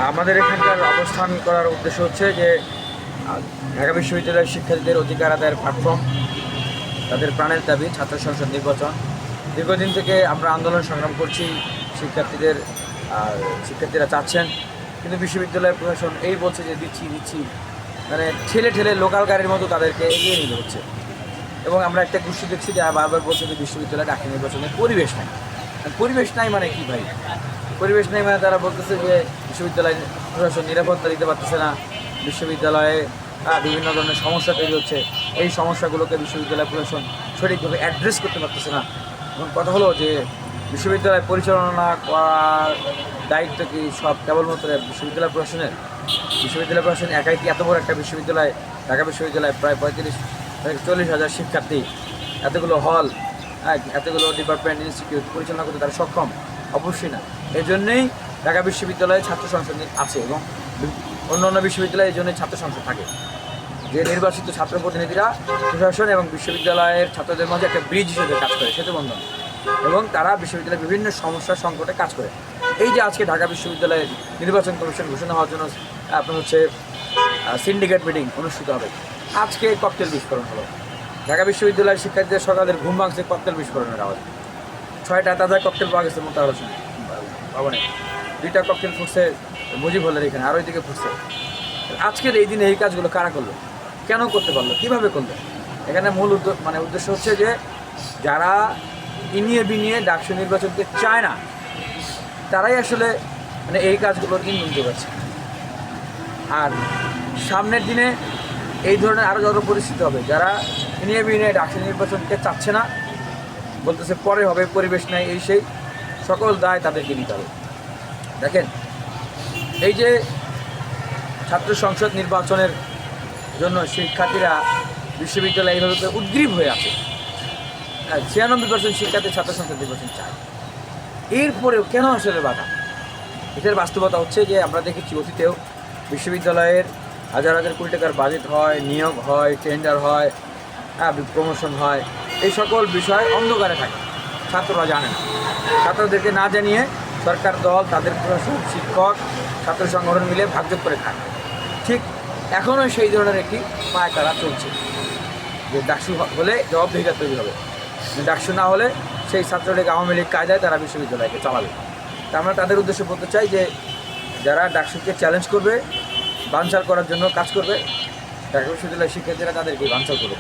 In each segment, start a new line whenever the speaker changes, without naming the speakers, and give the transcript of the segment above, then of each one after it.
আমাদের এখানকার অবস্থান করার উদ্দেশ্য হচ্ছে যে ঢাকা বিশ্ববিদ্যালয়ের শিক্ষার্থীদের অধিকার আদায়ের প্ল্যাটফর্ম, তাদের প্রাণের দাবি ছাত্র সংসদ নির্বাচন। দীর্ঘদিন থেকে আমরা আন্দোলন সংগ্রাম করছি, শিক্ষার্থীরা চাচ্ছেন, কিন্তু বিশ্ববিদ্যালয় প্রশাসন এই বলছে যে দিচ্ছি, মানে ঠেলে ঠেলে লোকাল গাড়ির মতো তাদেরকে এগিয়ে নিতে হচ্ছে। এবং আমরা একটা গোষ্ঠী দেখছি যে বারবার বলছে যে বিশ্ববিদ্যালয়ে ডাকি নির্বাচনের পরিবেশ নাই মানে কি ভাই? পরিবেশ নেই মানে তারা বলতেছে যে বিশ্ববিদ্যালয় প্রশাসন নিরাপত্তা দিতে পারতেছে না, বিশ্ববিদ্যালয়ে বিভিন্ন ধরনের সমস্যা তৈরি হচ্ছে, এই সমস্যাগুলোকে বিশ্ববিদ্যালয় প্রশাসন সঠিকভাবে অ্যাড্রেস করতে পারতেছে না। এবং কথা হলো যে বিশ্ববিদ্যালয় পরিচালনা করার দায়িত্ব কি সব কেবলমাত্র বিশ্ববিদ্যালয় প্রশাসনের? বিশ্ববিদ্যালয় প্রশাসন একাই কি এত বড় একটা বিশ্ববিদ্যালয়, ঢাকা বিশ্ববিদ্যালয় প্রায় 35-40 হাজার শিক্ষার্থী, এতগুলো হল, এতগুলো ডিপার্টমেন্ট ইনস্টিটিউট পরিচালনা করতে তারা সক্ষম? অবশ্যই না। এই জন্যেই ঢাকা বিশ্ববিদ্যালয়ে ছাত্র সংসদ আছে এবং অন্য বিশ্ববিদ্যালয়ে এই জন্যই ছাত্র সংসদ থাকে, যে নির্বাচিত ছাত্র প্রতিনিধিরা প্রশাসন এবং বিশ্ববিদ্যালয়ের ছাত্রদের মধ্যে একটা ব্রিজ হিসেবে কাজ করে, সেতুবন্ধন, এবং তারা বিশ্ববিদ্যালয়ের বিভিন্ন সমস্যার সংকটে কাজ করে। এই যে আজকে ঢাকা বিশ্ববিদ্যালয়ের নির্বাচন কমিশন ঘোষণা হওয়ার জন্য আপনার সিন্ডিকেট মিটিং অনুষ্ঠিত হবে, আজকে ককটেল বিস্ফোরণ হলো। ঢাকা বিশ্ববিদ্যালয়ের শিক্ষার্থীদের সকালের ঘুম ভাঙছে ককটেল বিস্ফোরণের আওয়াজ। 6টা তাজা ককটেল পাওয়া গেছে মোতাহার হোসেন ভবনে, 2টা ককটেল ফুটছে মুজিব হলের এখানে, আর ওইদিকে ফুটছে। আজকের এই দিনে এই কাজগুলো কারা করলো, কেন করতে পারলো, কীভাবে করলো? এখানে মূল উদ্দেশ্য হচ্ছে যে যারা ইনিয়ে বিনিয়ে ডাকসু নির্বাচনকে চায় না, তারাই আসলে এই কাজগুলোর ইন্ধন যোগাচ্ছে। আর সামনের দিনে এই ধরনের আরও যত পরিস্থিতি হবে, যারা ইনিয়ে বিনিয়ে ডাকসু নির্বাচনকে চাচ্ছে না, বলতেছে পরে হবে, পরিবেশ নাই, এই সেই, সকল দায় তাদেরকে নিতে হবে। দেখেন, এই যে ছাত্র সংসদ নির্বাচনের জন্য শিক্ষার্থীরা বিশ্ববিদ্যালয় এইভাবে উদ্গ্রীব হয়ে আছে, 96% শিক্ষার্থী ছাত্র সংসদ নির্বাচন চায়, এরপরেও কেন আসলে বাধা? এটার বাস্তবতা হচ্ছে যে আমরা দেখেছি অতীতেও বিশ্ববিদ্যালয়ের হাজার হাজার কোটি টাকার বাজেট হয়, নিয়োগ হয়, টেন্ডার হয়, প্রমোশন হয়, এই সকল বিষয় অন্ধকারে থাকে, ছাত্ররা জানে না। ছাত্রদেরকে না জানিয়ে সরকার দল, তাদের প্রশাসন, শিক্ষক, ছাত্র সংগঠন মিলে ভাগযোগ করে খায়। ঠিক এখনও সেই ধরনের একটি পায়তারা চলছে, যে ডাকসু হলে জবাবদিহিতা তৈরি হবে, ডাকসু না হলে সেই ছাত্রলীগ আওয়ামী লীগ কায়দায় তারা বিশ্ববিদ্যালয়কে চালাবে। তা আমরা তাদের উদ্দেশ্যে বলতে চাই যে যারা ডাকসুকে চ্যালেঞ্জ করবে, বানচাল করার জন্য কাজ করবে, ঢাকা বিশ্ববিদ্যালয়ের শিক্ষার্থীরা তাদেরকে বানচাল করবে।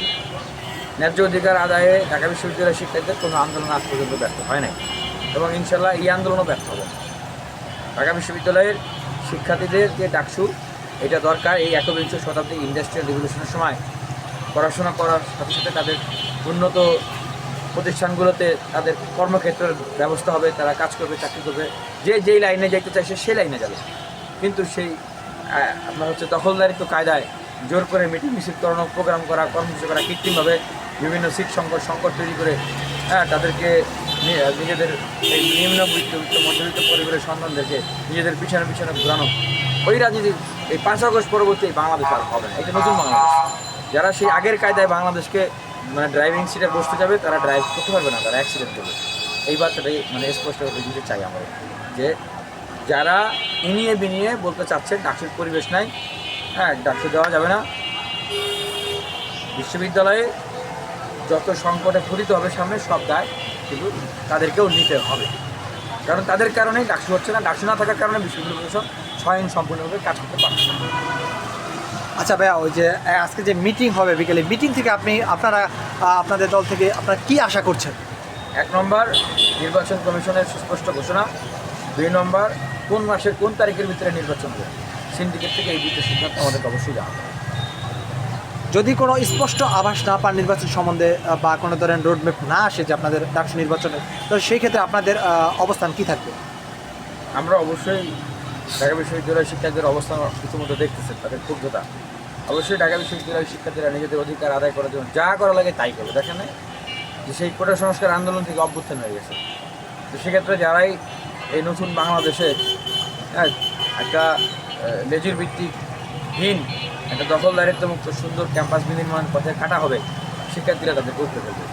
ন্যায্য অধিকার আদায়ে ঢাকা বিশ্ববিদ্যালয়ের শিক্ষার্থীদের কোনো আন্দোলন আজ পর্যন্ত ব্যর্থ হয় নাই, এবং ইনশাল্লাহ এই আন্দোলনও ব্যর্থ হবে। ঢাকা বিশ্ববিদ্যালয়ের শিক্ষার্থীদের যে ডাকসু, এটা দরকার এই 21 শতাব্দী ইন্ডাস্ট্রিয়াল রিভলিউশনের সময় পড়াশোনা করার সাথে সাথে তাদের উন্নত প্রতিষ্ঠানগুলোতে তাদের কর্মক্ষেত্রের ব্যবস্থা হবে, তারা কাজ করবে, চাকরি করবে, যেই লাইনে যাইতে চাইছে সেই লাইনে যাবে। কিন্তু সেই দখলদারিত্ব কায়দায় জোর করে মিটিং মিছিল করানো, প্রোগ্রাম করা, কর্মসূচি করা, কৃত্রিমভাবে বিভিন্ন সিট সংকট তৈরি করে তাদেরকে নিজেদের এই নিম্নবিত্ত মধ্যবিত্ত পরিবারের সন্তানদেরকে নিজেদের পিছনে ঘোরানো, ওই রাজনীতি এই 5 আগস্ট পরবর্তী বাংলাদেশ আর হবে না। এটা নতুন বাংলাদেশ। যারা সেই আগের কায়দায় বাংলাদেশকে ড্রাইভিং সিটে বসতে যাবে, তারা ড্রাইভ করতে পারবে না, তারা অ্যাক্সিডেন্ট করবে। এই বার্তাটাই স্পষ্টভাবে দিতে চাই আমরা, যে যারা ইনিয়ে বিনিয়ে বলতে চাচ্ছে ডাকসুর পরিবেশ নাই, ডাকসু দেওয়া যাবে না, বিশ্ববিদ্যালয়ে যত সংকটে পতিত হবে সামনে সব দায় কিন্তু তাদেরকেও নিতে হবে, কারণ তাদের কারণেই ডাকসু হচ্ছে না। ডাকসু না থাকার কারণে বিশ্ববিদ্যালয় প্রশাসন স্বয়ং সম্পূর্ণভাবে কাজ করতে পারছে না।
আচ্ছা ভাইয়া, ওই যে আজকে যে মিটিং হবে বিকেলে, মিটিং থেকে আপনাদের দল থেকে আপনারা কী আশা করছেন?
1 নম্বর, নির্বাচন কমিশনের সুস্পষ্ট ঘোষণা। 2 নম্বর, কোন মাসের কোন তারিখের ভিতরে নির্বাচন হবে, সিন্ডিকেট থেকে এই দুটো সিদ্ধান্ত আমাদেরকে অবশ্যই জানাতে হবে।
যদি কোনো স্পষ্ট আভাস না পান নির্বাচন সম্বন্ধে বা কোনো ধরনের রোডম্যাপ না আসে যে আপনাদের ডাকসু নির্বাচনে, তো সেই ক্ষেত্রে আপনাদের অবস্থান কী থাকবে?
আমরা অবশ্যই ঢাকা বিশ্ববিদ্যালয়ের শিক্ষার্থীদের অবস্থান ইতিমধ্যে দেখতেছেন, তাদের ক্ষুব্ধতা। অবশ্যই ঢাকা বিশ্ববিদ্যালয়ের শিক্ষার্থীরা নিজেদের অধিকার আদায় করার জন্য যা করা লাগে তাই করবে। দেখেন যে সেই কোটা সংস্কার আন্দোলন থেকে অভ্যুত্থান হয়ে গেছে। তো সেক্ষেত্রে যারাই এই নতুন বাংলাদেশে একটা লেজুর ভিত্তিকহীন একটা দখলদারিত্ব মুক্ত সুন্দর ক্যাম্পাস বিনির্মাণ পথে কাটা হবে, শিক্ষার্থীরা তাদের করতে ফেলবে।